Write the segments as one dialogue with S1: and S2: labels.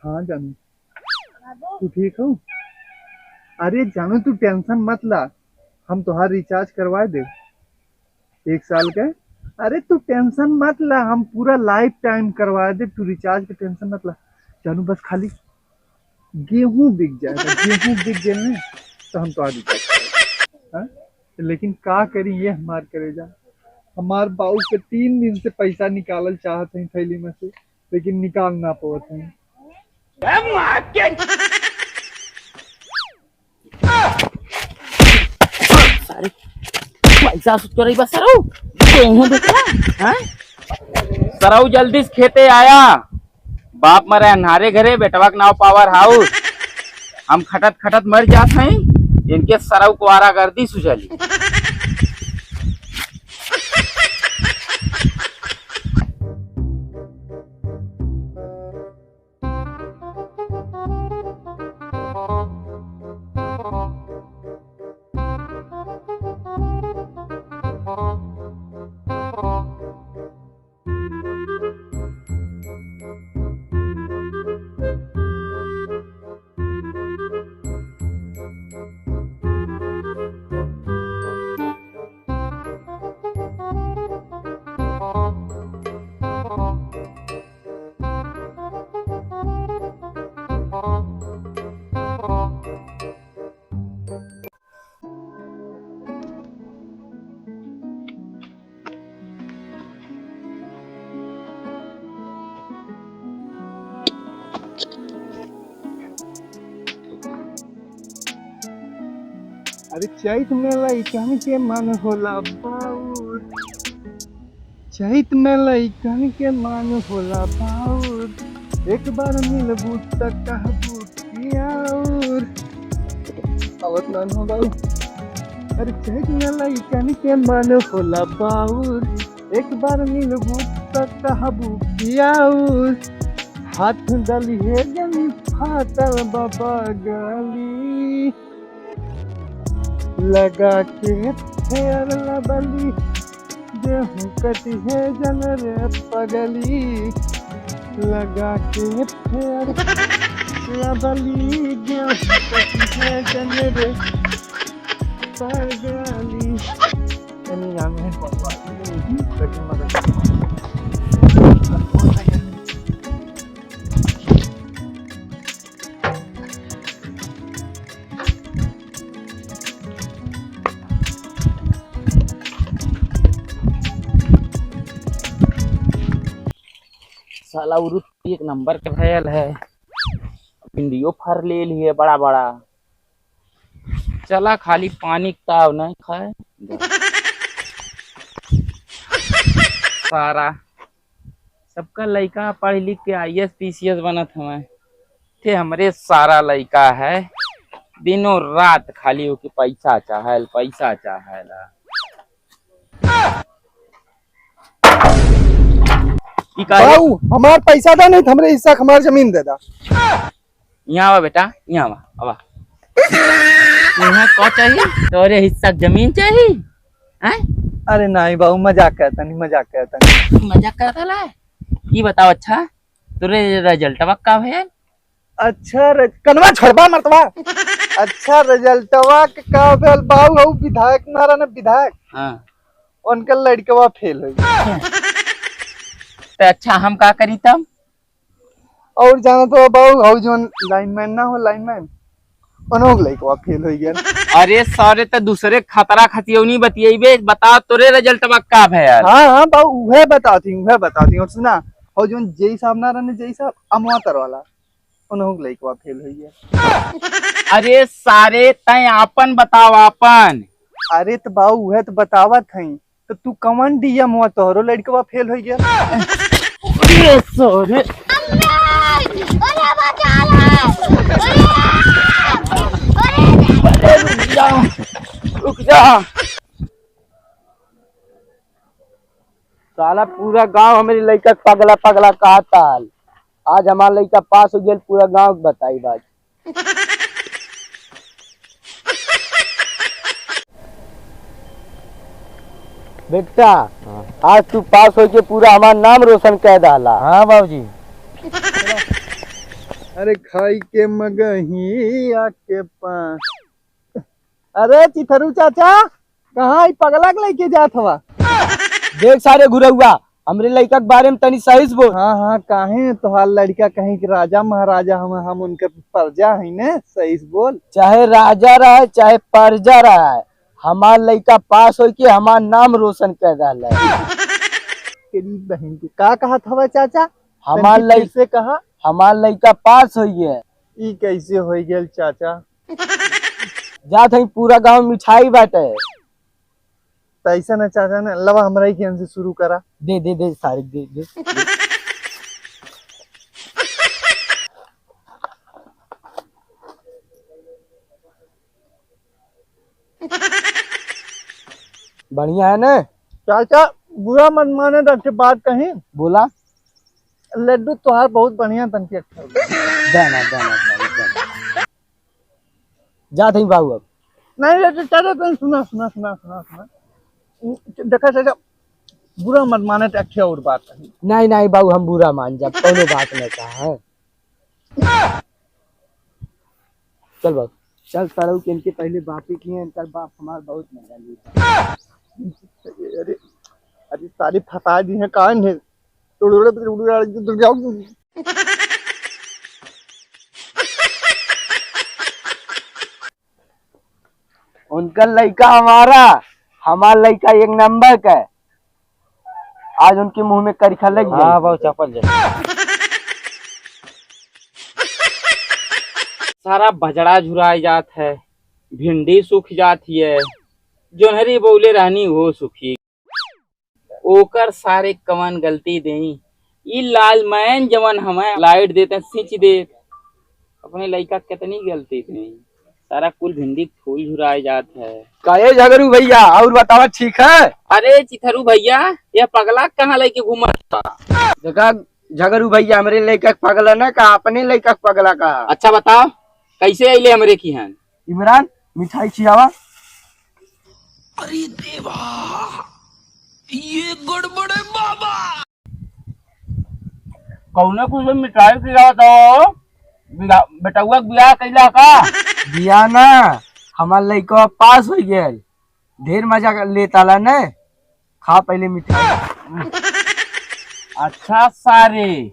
S1: हाँ जानू, तू ठीक हो? अरे जानू तू टेंशन मत ला, हम तुम्हारा रिचार्ज करवा दे 1 साल का। अरे तू टेंशन मत ला, हम पूरा लाइफ टाइम करवा दे, तू रिचार्ज की टेंशन मत ला। जानू बस खाली गेहूं बिक जाएगा, गेहूं बिक गए ना तो हम तो रिचार्ज। हाँ, लेकिन का करी ये हमार करेजा। हमार बाबू के 3 दिन से पैसा निकालल चाहत हैं थैली में से, लेकिन निकाल ना पावत हैं।
S2: सारे पैसा सुत रही बस सरऊ गेहूं बेचा हैं। सरऊ जल्दी से खेते आया, बाप मरे अन्हारे घरे बेटवा के नाव पावर हाउस। हम खटत खटत मर जात हैं, इनके सरऊ को आरागर्दी सुझली।
S1: अरे चैत में लइकन के मन होला बाउर, चैत में लइकन के मन होला बाउर, एक बार मिलबू त कहबू कि आउर। आवत ना हो बाऊ। अरे चैत में लइकन के मन होला बाउर, एक बार मिलबू त कहबू कि आउर। हाथ डली है गली फाटल बाबा गली, लगा के फेर लबली, गेहूं कटी है जन रे पगली। लगा के फेर लबली, गेहूं कटी है जन रे पगली।
S2: साला उरुत एक नंबर के भयल है, भिंडियो फर ले लिए बड़ा बड़ा। चला खाली पानी ताव नहीं खाए सारा। सबका लइका पढ़ लिख के IAS PCS बनत हमें थे, हमरे सारा लइका है दिनों रात खाली हो के पैसा चाहल पैसा चाहला।
S1: बाऊ हमार पैसा दा नहीं, हमरे हिस्सा हमार जमीन दे दा।
S2: यहाँ आवा बेटा, यहाँ आवा आवा। यहाँ क्या चाहिए? तोरे हिस्सा जमीन चाहिए हैं?
S1: अरे नहीं बाऊ, मजाक करता नहीं, मजाक करता नहीं।
S2: मजाक करता ला? ये बताओ अच्छा तोरे रिजल्ट का है?
S1: अच्छा कनवा छोड़बा मरतवा। अच्छा रिजल्टवा के का भेल बाऊ? हऊ विधायक नारा ने विधायक,
S2: हाँ
S1: उनका लड़कवा फेल हो गया।
S2: तो अच्छा हम का करी तब?
S1: और जाना तो बाऊ हऊ जोन लाइनमैन ना हो, लाइनमैन उनों के लड़कवा फेल हो गया।
S2: अरे सारे तो दूसरे खतरा खतियौनी बतियेबे, बता तोरे रिजल्ट का भेल?
S1: हाँ हाँ बाऊ उहे बताती। और सुना हऊ जोन जेई साहब ना रहने, जेई साहब अमवातर वाला, उनों के लड़कवा फेल हो गया।
S2: अरे सारे तय आपन बताओ आपन।
S1: अरे तो बाऊ उहे तो बतावत हई, तो तू कौन DM हुआ तोहरो लड़कवा फेल हो गया।
S2: अरे सारे रुक जा। साला पूरा गांव हमारी लड़का पगला पगला कहता। आज हमारा लड़का पास हो गया, पूरा गांव बताई बात। बेटा आज तू पास हो के पूरा हमारा नाम रोशन कर डाला।
S3: हाँ बाबूजी।
S1: अरे खाई के मगही आके पास। अरे चिथरू चाचा कहाँ ई पगला के लेके जात हवा?
S3: देख सारे गुरउआ, हमरे लड़का के बारे में तनी सही से बोल।
S1: हाँ हाँ काहे तोहार लड़का कहीं के राजा महाराजा हम उनके प्रजा है ने, सही से बोल।
S3: चाहे राजा रहे चाहे प्रजा रहे, हमार लड़का पास हो के हमार नाम रोशन कर रहा है।
S1: तेरी बहन की का कहा था चाचा?
S3: हमार
S1: तनी
S3: लड़का
S1: कैसे कहा?
S3: हमार लड़का पास हो गया।
S1: ई कैसे हो गेल चाचा?
S3: जात हई पूरा गांव मिठाई बाटे।
S1: तैसा न चाचा ने लवा हमरा ही से शुरू करा।
S3: दे दे दे सारे दे दे। बढ़िया है ना
S1: चाचा बुरा मन माने रखे बात कहीं।
S3: बोला?
S1: लड्डू तोहार बहुत बढ़िया तन के अच्छा होगा।
S3: देना देना देना। जात हई बाबू अब।
S1: नहीं चाचा तुम सुना सुना सुना सुना सुना देखा चाचा बुरा मन माने तो अच्छे और बात कही।
S3: नहीं नहीं बाबू हम बुरा मान जा, कोनो बात नहीं कहा है। चल बाबू चल सरऊ के इनके पहले बाप ही किए, इनका बाप हमारा बहुत मजा लिया।
S1: अरे अरे सारी फसा दी है कान है।
S3: उनका लड़का हमारा लड़का एक नंबर का है। आज उनके मुंह में करिखा लग गया। हाँ बहुत चपल जाए।
S2: सारा बजड़ा झुराई जात है, भिंडी सूख जाती है, जोनहरी बोले रहनी हो सुखी। ओकर सारे कवन गलती देही, ई लालमैन जवन हमें लाइट देते सिंच दे, अपने लड़का कितनी गलती थी। सारा कुल भिंडी फूल झुराई जात है।
S3: कहे झगड़ू भैया और बतावा ठीक है?
S2: अरे चिथरू भैया ये पगला कहाँ लेके घूमा था?
S3: देखा झगड़ू भैया हमरे लड़का पगला न का, अपने लड़का पगला का।
S2: अच्छा बताओ कैसे अले हमरे की हैं?
S3: इमरान मिठाई खियावा।
S4: अरे देवा ये गड़बड़ है बाबा।
S2: कौने कुछ मिठाई खिलावा तो बेटुआ बियाह कैला का?
S3: बिया ना हमार लड़का पास हो गया, ढेर मजा लेता ला न। खा पहले मिठाई।
S2: अच्छा सारे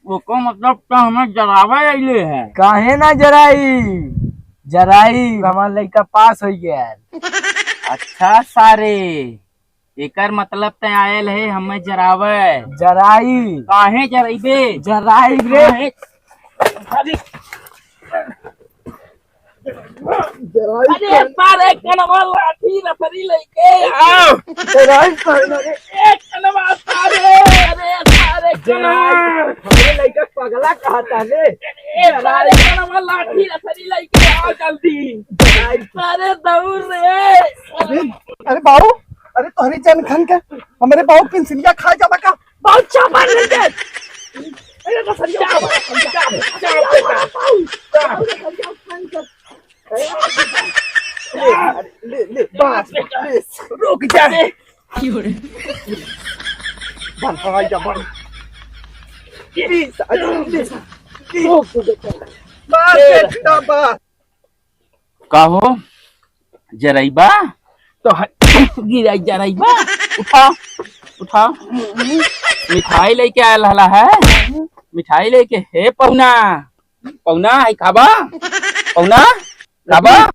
S2: वो को मतलब तो हमें जरावे अले है।
S3: काहे ना जराई हमार लड़का पास हो गया।
S2: अच्छा सारे एकर मतलब ते आयल है हमें जरावे।
S3: जराई
S2: काहे जराइबे?
S3: जराई रे।
S2: अरे सारे कनवा लाठी रफरी लेके आओ।
S3: जराई करना रे।
S2: एक कनवा सारे, अरे सारे
S3: हमरे लड़का पगला कहता रे।
S2: सारे कनवा लाठी रफरी लेके आओ जल्दी। सारे दौड़ रे।
S1: अरे बाबू अरे तोहरी जन खन के हमारे बाबू पेंसिलिया खा जावा का।
S2: बहुत चापा लेके अरे रफरिया
S1: ले बस रुक जा। बन हवाई जा बन।
S2: कहो जराइबा तो गिराई जराइबा। उठा उठा मिठाई लेके आयल हला है। मिठाई लेके हे पौना पौना आई खाबा पौना खाबा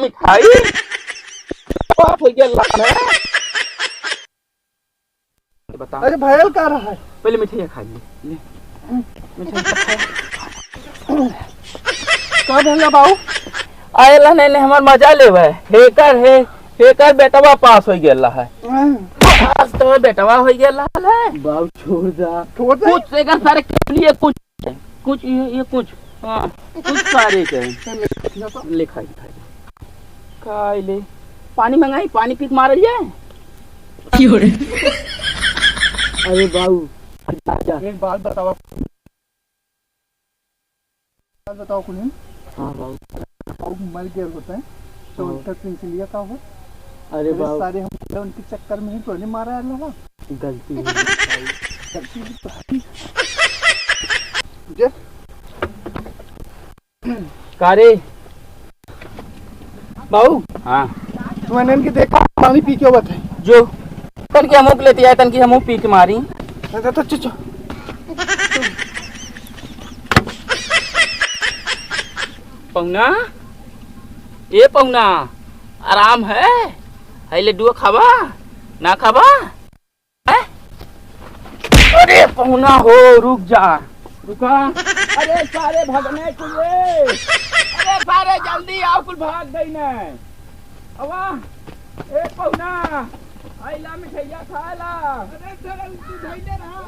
S2: मिठाई बाप हो गया। बता
S1: अरे भयल का रहा है?
S2: पहले मिठाई खा ले मिठाई
S1: का भैया बाबू
S2: आयला नहीं हमार मजा लेवे। हेकर बेटवा पास हो गेला है। पास तो बेटवा हो गेला है।
S3: बाबू छोड़ दा।
S1: छोड़ दे।
S2: कुछ सेकंड सारे के लिए कुछ ये कुछ हाँ कुछ सारे के लिखाई खाई ले। पानी मंगाई पानी पी के मारल जाए।
S3: अरे बाबू
S1: एक बात बताओ कुछ।
S3: हाँ बाबू
S1: बाबू मर गया होता है तो उनका पेंसिलिया का हो।
S3: अरे बाबू
S1: सारे हम उनके चक्कर में ही तो नहीं मारा है।
S3: गलती
S1: गलती जे
S2: कारे
S1: बाबू
S2: हाँ
S1: तू मैंने इनके देखा पानी पी के बता
S2: जो तन की हमूक लेती है तन की हमूक पी के मारी
S1: तो चुचो
S2: पौना ये पौना आराम है ले डुआ खावा ना खावा है? अरे पौना हो रुक जा रुका अरे सारे भगने कुले अरे सारे जल्दी आओ कुल भाग गई ने अवा ए पौना आइला मिठैया खाला अरे चल तू धइले रहा